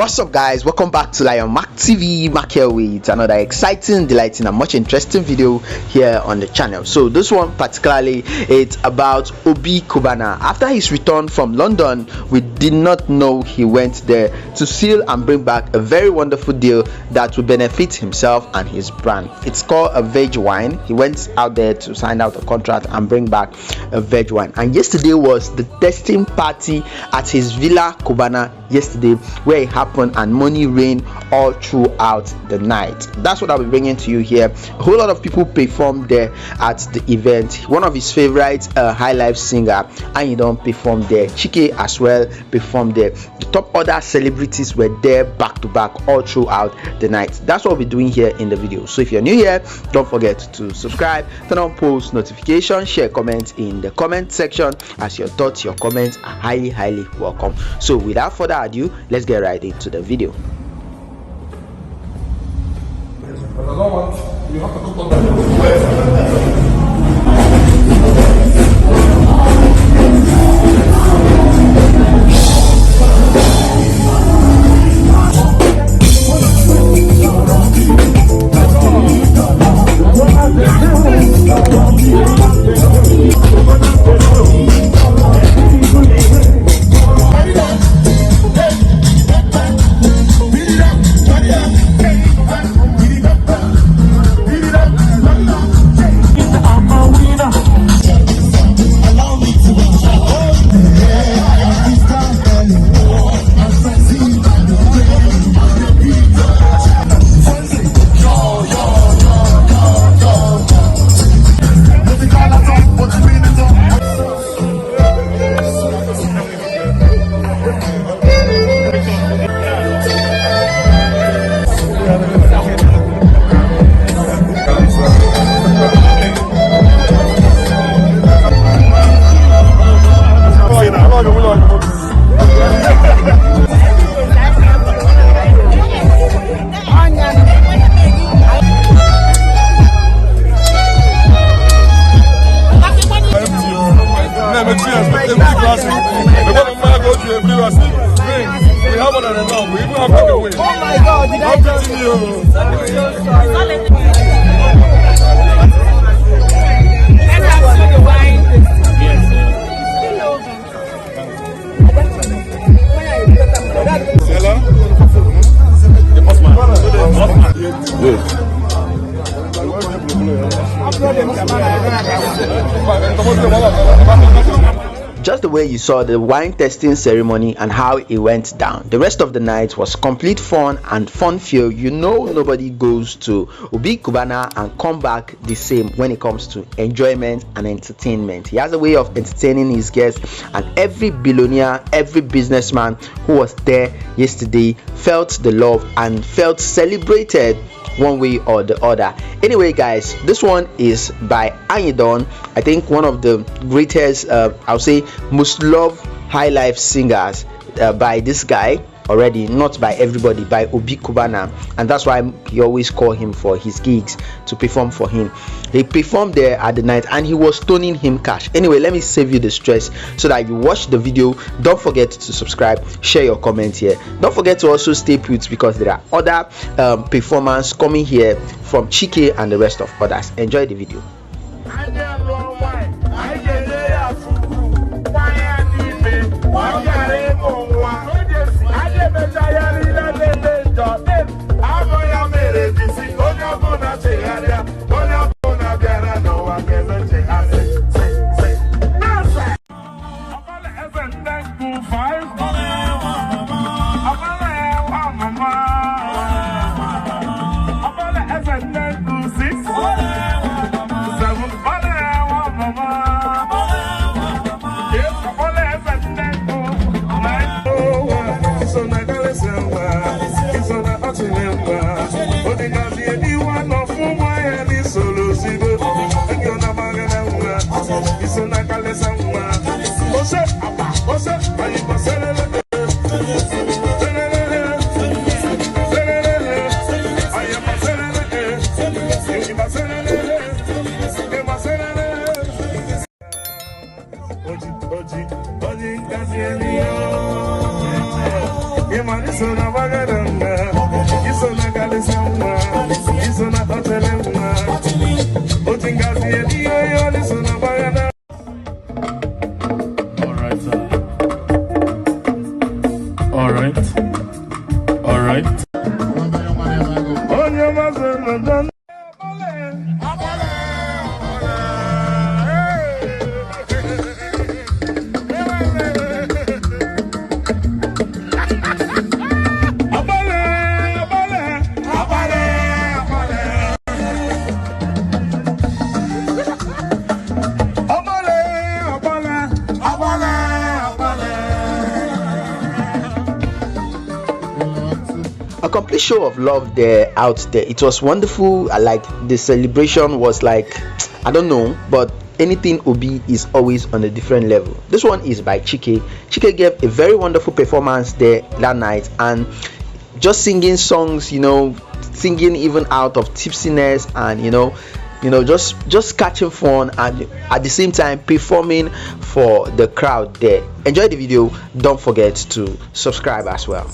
What's up, guys? Welcome back to Lion Mac TV. Mac here with another exciting, delighting, and much interesting video here on the channel. So this one particularly, it's about Obi Cubana. After his return from London, we did not know he went there to seal and bring back a very wonderful deal that will benefit himself and his brand. It's called a veg wine. He went out there to sign out a contract and bring back a veg wine. And yesterday was the testing party at his Villa Cubana yesterday, where it happened, and money rained all throughout the night. That's what I'll be bringing to you here. A whole lot of people performed there at the event. One of his favorite high life singer, Anyidon, performed there. Chike as well performed there. The top other celebrities were there back to back all throughout the night. That's what we'll be doing here in the video. So if you're new here, don't forget to subscribe, turn on post notifications, share comments in the comment section, as your thoughts, your comments are highly welcome. So without further ado, let's get right into the video. But I don't want, you have to cook on that. Oh my God, did I just you? I'm so sorry. Just the way you saw the wine testing ceremony and how it went down, the rest of the night was complete fun and fun-filled. You know, nobody goes to Obi Cubana and come back the same when it comes to enjoyment and entertainment. He has a way of entertaining his guests, and every billionaire, every businessman who was there yesterday felt the love and felt celebrated one way or the other. Anyway, guys, this one is by Anyidon. I think one of the greatest, I'll say most loved high life singers by this guy already, not by everybody, by Obi Cubana, and that's why he always call him for his gigs to perform for him. He performed there at the night and he was stoning him cash. Anyway, let me save you the stress so that you watch the video. Don't forget to subscribe, share your comment here. Don't forget to also stay put, because there are other performers coming here from Chike and the rest of others. Enjoy the video. All right. A complete show of love there out there. It was wonderful. I like the celebration was like, I don't know, but anything Obi is always on a different level. This one is by Chike. Chike gave a very wonderful performance there that night, and just singing songs, singing even out of tipsiness, and just catching fun, and at the same time performing for the crowd there. Enjoy the video. Don't forget to subscribe as well.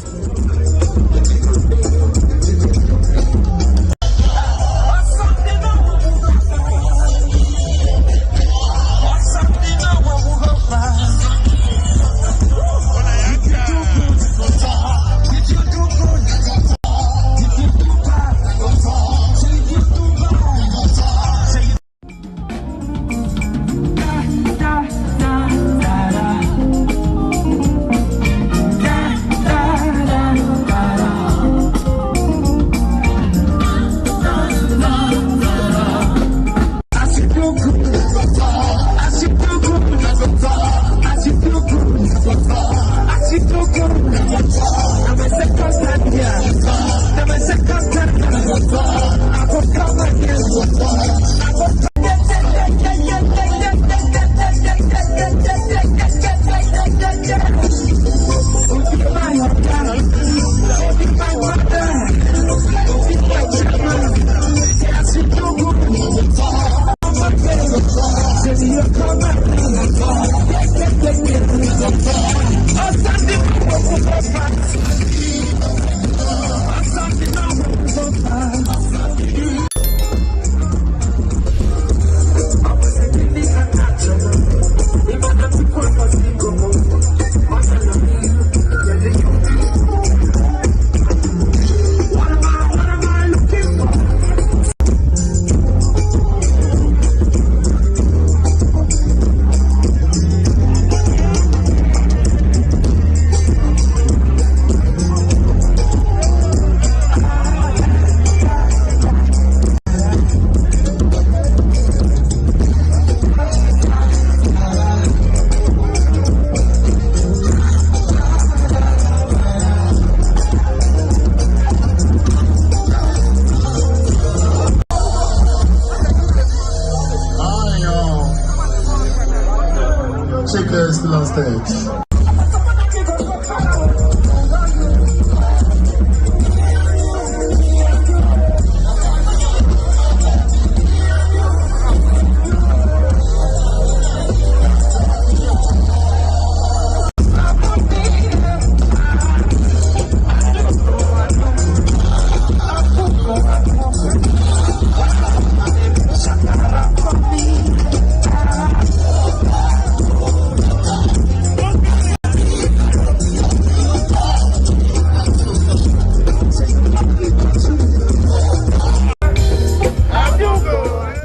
Chike is still on stage.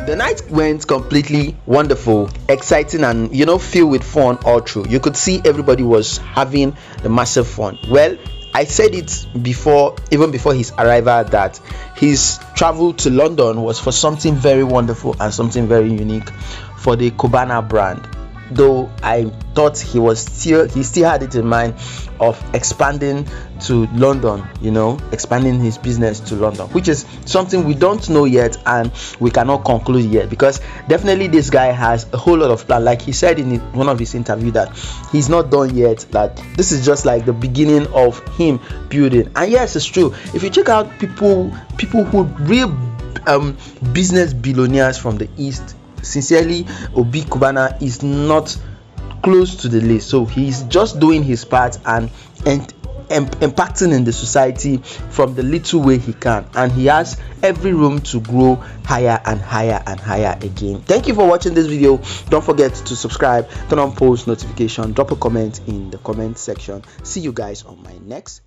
The night went completely wonderful, exciting, and filled with fun all through. You could see everybody was having the massive fun. Well, I said it before, even before his arrival, that his travel to London was for something very wonderful and something very unique for the Cubana brand. Though I thought he still had it in mind of expanding to London, expanding his business to London, which is something we don't know yet and we cannot conclude yet, because definitely this guy has a whole lot of plan. Like he said in one of his interviews that he's not done yet, that this is just like the beginning of him building. And yes, it's true. If you check out people who real business billionaires from the East, sincerely, Obi Cubana is not close to the list. So he's just doing his part and impacting in the society from the little way he can, and he has every room to grow higher and higher and higher again. Thank you for watching this video. Don't forget to subscribe, turn on post notification, drop a comment in the comment section. See you guys on my next